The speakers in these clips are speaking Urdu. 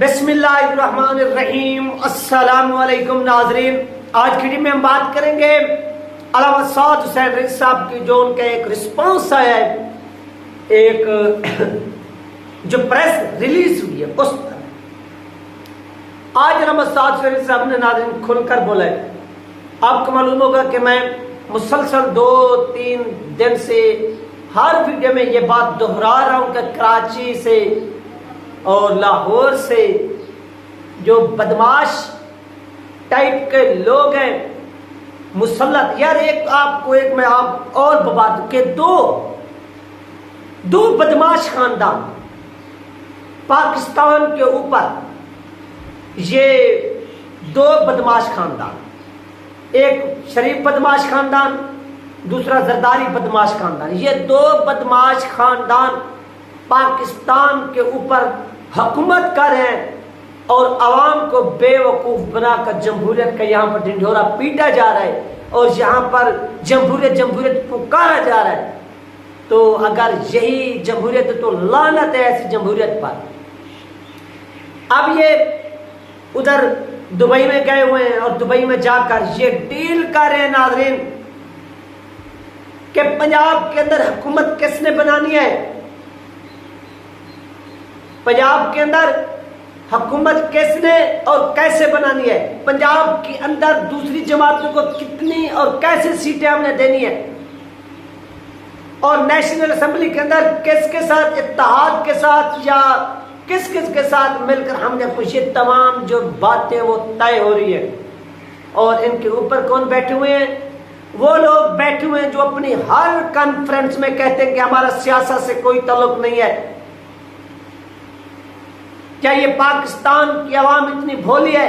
بسم اللہ الرحمن الرحیم۔ السلام علیکم ناظرین، آج کی ویڈیو میں ہم بات کریں گے علامہ سعد حسین رضوی صاحب کی جو ان کا ایک رسپانس آیا ہے، ایک جو پریس ریلیز ہوئی ہے اس پر۔ آج علامہ سعد حسین رضوی صاحب نے ناظرین کھل کر بولا ہے۔ آپ کو معلوم ہوگا کہ میں مسلسل 2-3 دن سے ہر ویڈیو میں یہ بات دہرا رہا ہوں کہ کراچی سے اور لاہور سے جو بدماش ٹائپ کے لوگ ہیں مسلط، یار میں آپ اور بات کہ دو بدماش خاندان پاکستان کے اوپر، یہ دو بدماش خاندان، ایک شریف بدماش خاندان، دوسرا زرداری بدماش خاندان، یہ دو بدماش خاندان پاکستان کے اوپر حکومت کر رہے ہیں اور عوام کو بے وقوف بنا کر جمہوریت کا یہاں پر ڈنڈورا پیٹا جا رہا ہے اور یہاں پر جمہوریت پکارا جا رہا ہے۔ تو اگر یہی جمہوریت ہے تو لعنت ہے ایسی جمہوریت پر۔ اب یہ ادھر دبئی میں گئے ہوئے ہیں اور دبئی میں جا کر یہ ڈیل کر رہے ہیں ناظرین کہ پنجاب کے اندر حکومت کس نے بنانی ہے، پنجاب کے اندر حکومت کس نے اور کیسے بنانی ہے، پنجاب کے اندر دوسری جماعتوں کو کتنی اور کیسے سیٹیں ہم نے دینی ہے، اور نیشنل اسمبلی کے اندر کس کے ساتھ اتحاد کے ساتھ یا کس کے ساتھ مل کر ہم نے خوش، یہ تمام جو باتیں وہ طے ہو رہی ہے۔ اور ان کے اوپر کون بیٹھے ہوئے ہیں؟ وہ لوگ بیٹھے ہوئے ہیں جو اپنی ہر کانفرنس میں کہتے ہیں کہ ہمارا سیاست سے کوئی تعلق نہیں ہے۔ کیا یہ پاکستان کی عوام اتنی بھولی ہے؟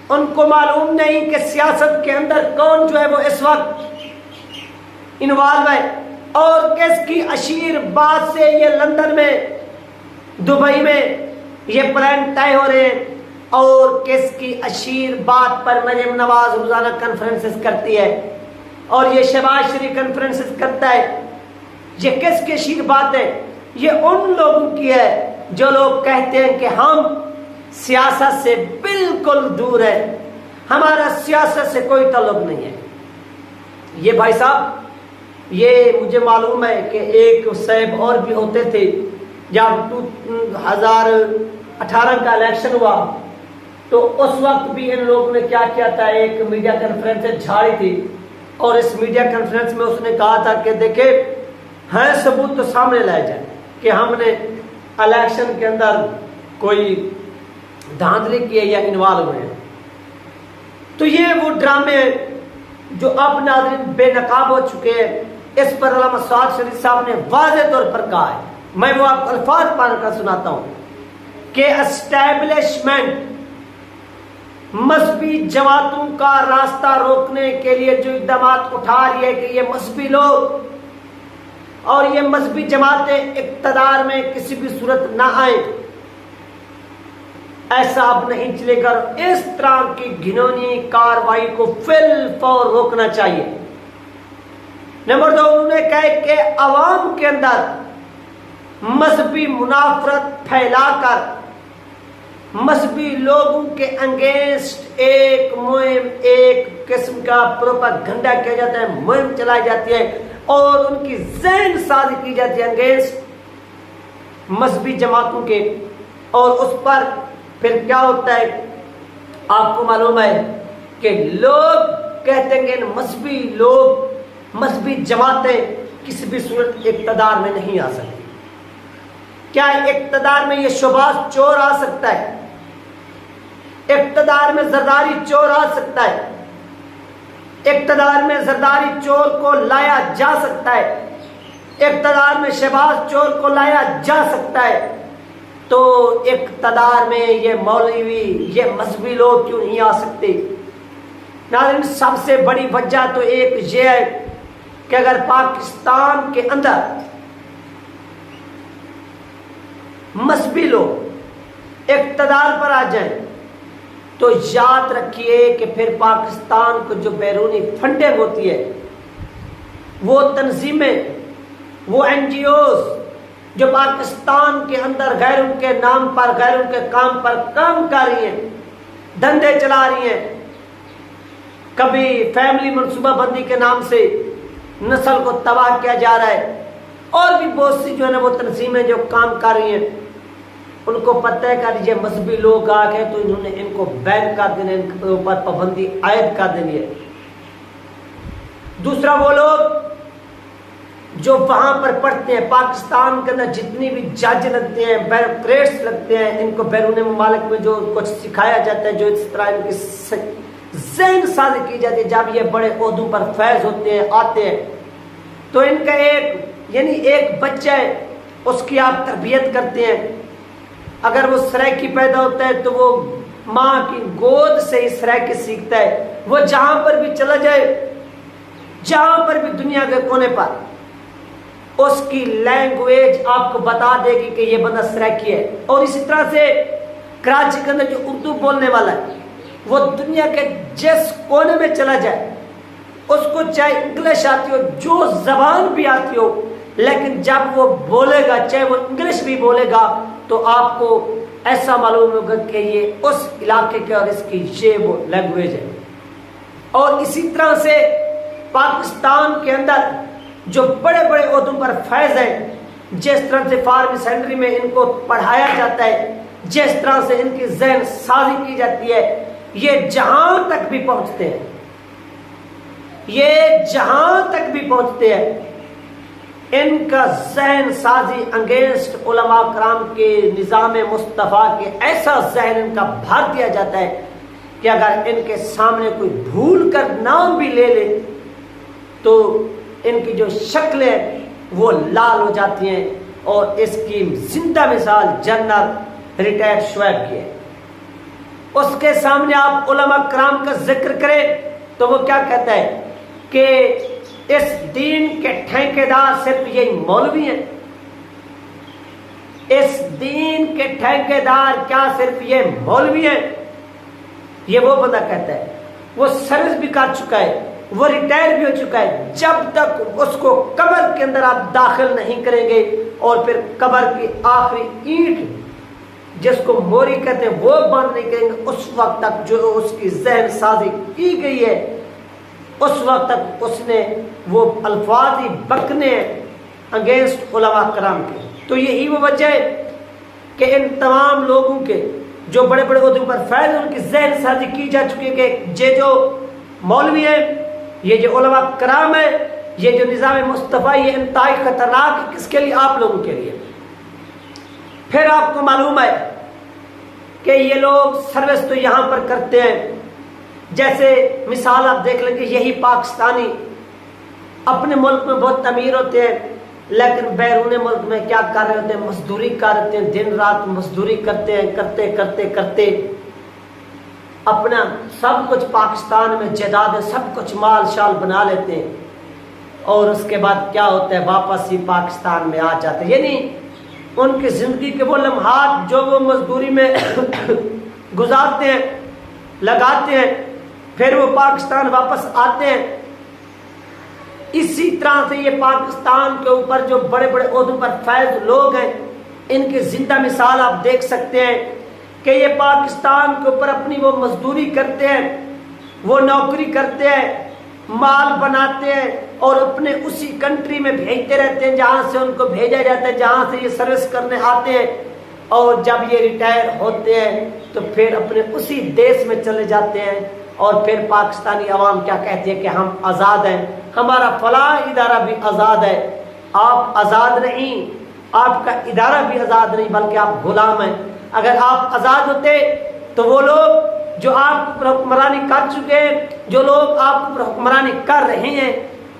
ان کو معلوم نہیں کہ سیاست کے اندر کون جو ہے وہ اس وقت انوالو ہے اور کس کی اشیر بات سے یہ لندن میں، دبئی میں یہ پلان طے ہو رہے ہیں اور کس کی اشیر بات پر مریم نواز روزانہ کانفرنسز کرتی ہے اور یہ شہباز شریف کانفرنسز کرتا ہے۔ یہ کس کی اشیر بات ہے؟ یہ ان لوگوں کی ہے جو لوگ کہتے ہیں کہ ہم سیاست سے بالکل دور ہے، ہمارا سیاست سے کوئی تعلق نہیں ہے۔ یہ بھائی صاحب، یہ مجھے معلوم ہے کہ ایک صاحب اور بھی ہوتے تھے جب 2018 کا الیکشن ہوا تو اس وقت بھی ان لوگوں نے کیا کیا تھا، ایک میڈیا کانفرنس جھاڑی تھی اور اس میڈیا کانفرنس میں اس نے کہا تھا کہ دیکھیں ہیں ثبوت تو سامنے لائے جائیں کہ ہم نے الیکشن کے اندر کوئی دھاندلی کی ہے یا انوالو ہوئے ہیں۔ تو یہ وہ ڈرامے جو اب ناظرین بے نقاب ہو چکے ہیں، اس پر علامہ سعد حسین رضوی صاحب نے واضح طور پر کہا ہے۔ میں وہ آپ کو الفاظ پڑھ کر سناتا ہوں کہ اسٹیبلشمنٹ مذہبی جماعتوں کا راستہ روکنے کے لیے جو اقدامات اٹھا رہی ہے کہ یہ مذہبی لوگ اور یہ مذہبی جماعتیں اقتدار میں کسی بھی صورت نہ آئیں، ایسا اب نہیں چلے گا، اس طرح کی گھنونی کاروائی کو فی الفور روکنا چاہیے۔ نمبر 2، انہوں نے کہا کہ عوام کے اندر مذہبی منافرت پھیلا کر مذہبی لوگوں کے انگینسٹ ایک مہم، ایک قسم کا پروپیگنڈا کیا جاتا ہے، مہم چلائی جاتی ہے اور ان کی ذہن سازی کی جاتی ہے انگینسٹ مذہبی جماعتوں کے، اور اس پر پھر کیا ہوتا ہے آپ کو معلوم ہے کہ لوگ کہتے ہیں کہ مذہبی لوگ، مذہبی جماعتیں کسی بھی صورت اقتدار میں نہیں آ سکتی۔ کیا اقتدار میں یہ شہباز چور آ سکتا ہے؟ اقتدار میں زرداری چور آ سکتا ہے؟ اقتدار میں زرداری چور کو لایا جا سکتا ہے؟ اقتدار میں شہباز چور کو لایا جا سکتا ہے؟ تو اقتدار میں یہ مولوی، یہ مذہبی لوگ کیوں نہیں آ سکتے؟ ناظرین، سب سے بڑی وجہ تو ایک یہ ہے کہ اگر پاکستان کے اندر مذہبی لوگ اقتدار پر آ جائیں تو یاد رکھیے کہ پھر پاکستان کو جو بیرونی فنڈنگ ہوتی ہے، وہ تنظیمیں، وہ NGOs، جو پاکستان کے اندر غیروں کے نام پر، غیروں کے کام پر کام کر رہی ہیں، دھندے چلا رہی ہیں، کبھی فیملی منصوبہ بندی کے نام سے نسل کو تباہ کیا جا رہا ہے، اور بھی بہت سی جو ہے نا وہ تنظیمیں جو کام کر رہی ہیں، ان کو پتہ ہے کہ یہ مذہبی لوگ آ گئے تو انہوں نے ان کو بین کر دینا، ان کے اوپر پابندی عائد کر دینی ہے۔ دوسرا وہ لوگ جو وہاں پر پڑھتے ہیں، پاکستان کے اندر جتنی بھی جج لگتے ہیں، بیوروکریٹس لگتے ہیں، ان کو بیرون ممالک میں جو کچھ سکھایا جاتا ہے، جو اس طرح ان کی ذہن سازی کی جاتی ہے، جب یہ بڑے عہدوں پر فیض ہوتے ہیں، آتے ہیں، تو ان کا ایک بچہ ہے، اس کی آپ تربیت کرتے ہیں۔ اگر وہ سرائکی پیدا ہوتا ہے تو وہ ماں کی گود سے ہی سرائکی سیکھتا ہے۔ وہ جہاں پر بھی چلا جائے، جہاں پر بھی دنیا کے کونے پر، اس کی لینگویج آپ کو بتا دے گی کہ یہ بندہ سرائکی ہے۔ اور اسی طرح سے کراچی کے اندر جو اردو بولنے والا ہے، وہ دنیا کے جس کونے میں چلا جائے، اس کو چاہے انگلش آتی ہو، جو زبان بھی آتی ہو، لیکن جب وہ بولے گا، چاہے وہ انگلش بھی بولے گا، تو آپ کو ایسا معلوم ہوگا کہ یہ اس علاقے کے اور اس کی یہ وہ لینگویج ہے۔ اور اسی طرح سے پاکستان کے اندر جو بڑے بڑے عہدوں پر فیض ہیں، جس طرح سے فارمی سینٹری میں ان کو پڑھایا جاتا ہے، جس طرح سے ان کی ذہن سازی کی جاتی ہے، یہ جہاں تک بھی پہنچتے ہیں، یہ جہاں تک بھی پہنچتے ہیں، ان کا ذہن سازی انگیسٹ علماء کرام کے نظام مصطفیٰ کے ایسا ذہن ان کا بھر دیا جاتا ہے کہ اگر ان کے سامنے کوئی بھول کر نام بھی لے لے تو ان کی جو شکلیں وہ لال ہو جاتی ہیں۔ اور اس کی زندہ مثال جنرل ریٹائرڈ شعیب کی ہے۔ اس کے سامنے آپ علماء کرام کا ذکر کریں تو وہ کیا کہتا ہے کہ اس دین کے ٹھیکیدار صرف یہی مولوی ہیں، اس دین کے ٹھیکیدار کیا صرف یہ مولوی ہیں؟ یہ وہ بندہ کہتا ہے، وہ سروس بھی کر چکا ہے، وہ ریٹائر بھی ہو چکا ہے، جب تک اس کو قبر کے اندر آپ داخل نہیں کریں گے اور پھر قبر کی آخری اینٹ جس کو موری کہتے ہیں وہ بند نہیں کریں گے، اس وقت تک جو اس کی ذہن سازی کی گئی ہے، اس وقت تک اس نے وہ الفاظ ہی بکنے اگینسٹ علماء کرام کے۔ تو یہی وہ وجہ ہے کہ ان تمام لوگوں کے جو بڑے بڑے عہدوں پر فیض، ان کی ذہن سازی کی جا چکی ہے کہ یہ جو مولوی ہیں، یہ جو علماء کرام ہے، یہ جو نظام مصطفیٰ، یہ انتہائی خطرناک ہے۔ کس کے لیے؟ آپ لوگوں کے لیے۔ پھر آپ کو معلوم ہے کہ یہ لوگ سروس تو یہاں پر کرتے ہیں، جیسے مثال آپ دیکھ لیں کہ یہی پاکستانی اپنے ملک میں بہت امیر ہوتے ہیں، لیکن بیرون ملک میں کیا کر رہے ہوتے ہیں؟ مزدوری کرتے ہیں، دن رات مزدوری کرتے ہیں، کرتے کرتے کرتے اپنا سب کچھ پاکستان میں جائیداد سب کچھ مال شال بنا لیتے ہیں، اور اس کے بعد کیا ہوتا ہے؟ واپس ہی پاکستان میں آ جاتے ہیں۔ یعنی ان کی زندگی کے وہ لمحات جو وہ مزدوری میں گزارتے ہیں، لگاتے ہیں، پھر وہ پاکستان واپس آتے ہیں۔ اسی طرح سے یہ پاکستان کے اوپر جو بڑے بڑے عہدوں پر فیض لوگ ہیں، ان کی زندہ مثال آپ دیکھ سکتے ہیں کہ یہ پاکستان کے اوپر اپنی وہ مزدوری کرتے ہیں، وہ نوکری کرتے ہیں، مال بناتے ہیں، اور اپنے اسی کنٹری میں بھیجتے رہتے ہیں جہاں سے ان کو بھیجا جاتا ہے، جہاں سے یہ سروس کرنے آتے ہیں، اور جب یہ ریٹائر ہوتے ہیں تو پھر اپنے اسی دیش میں چلے جاتے ہیں، اور پھر پاکستانی عوام کیا کہتی ہے کہ ہم آزاد ہیں، ہمارا فلاں ادارہ بھی آزاد ہے۔ آپ آزاد نہیں، آپ کا ادارہ بھی آزاد نہیں، بلکہ آپ غلام ہیں۔ اگر آپ آزاد ہوتے تو وہ لوگ جو آپ پر حکمرانی کر چکے ہیں، جو لوگ آپ پر حکمرانی کر رہے ہیں،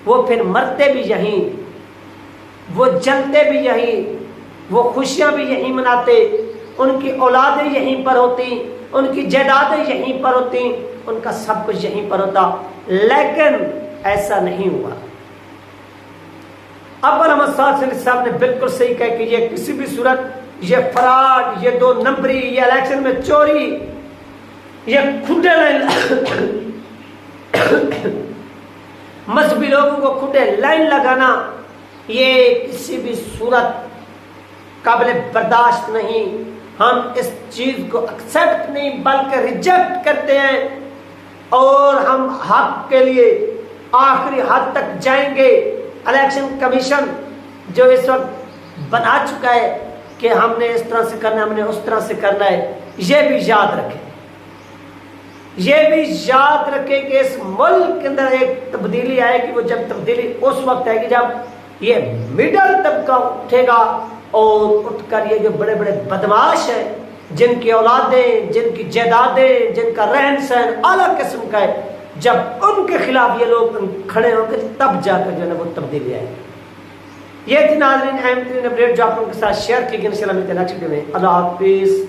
وہ پھر مرتے بھی یہیں، وہ جلتے بھی یہیں، وہ خوشیاں بھی یہیں مناتے، ان کی اولادیں یہیں پر ہوتی، ان کی جائیدادیں یہیں پر ہوتی، ان کا سب کچھ یہیں پر ہوتا، لیکن ایسا نہیں ہوا۔ ابل احمد صاحب نے بالکل صحیح کہا کہ یہ کسی بھی صورت، یہ فراڈ، یہ 2 نمبری، یہ الیکشن میں چوری، یہ کھٹے لائن مذہبی لوگوں کو کھٹے لائن لگانا، یہ کسی بھی صورت قابل برداشت نہیں، ہم اس چیز کو ایکسیپٹ نہیں بلکہ ریجیکٹ کرتے ہیں، اور ہم حق کے لیے آخری حد تک جائیں گے۔ الیکشن کمیشن جو اس وقت بنا چکا ہے کہ ہم نے اس طرح سے کرنا ہے، ہم نے اس طرح سے کرنا ہے، یہ بھی یاد رکھیں، یہ بھی یاد رکھیں کہ اس ملک کے اندر ایک تبدیلی آئے گی۔ وہ جب تبدیلی اس وقت آئے گی جب یہ مڈل طبقہ اٹھے گا، اور اٹھ کر یہ جو بڑے بڑے بدماش ہیں، جن کی اولادیں، جن کی جائیدادیں، جن کا رہن سہن اعلیٰ قسم کا ہے، جب ان کے خلاف یہ لوگ کھڑے ہوں گے تب جا کر جو ہے وہ تبدیلی آئے گی۔ یہ تھی ناظرین اہم ترین اپڈیٹ جو آپ لوگوں کے ساتھ شیئر کی گئی۔ انشاءاللہ ملتے ہیں نیکسٹ ویڈیو میں۔ اللہ حافظ۔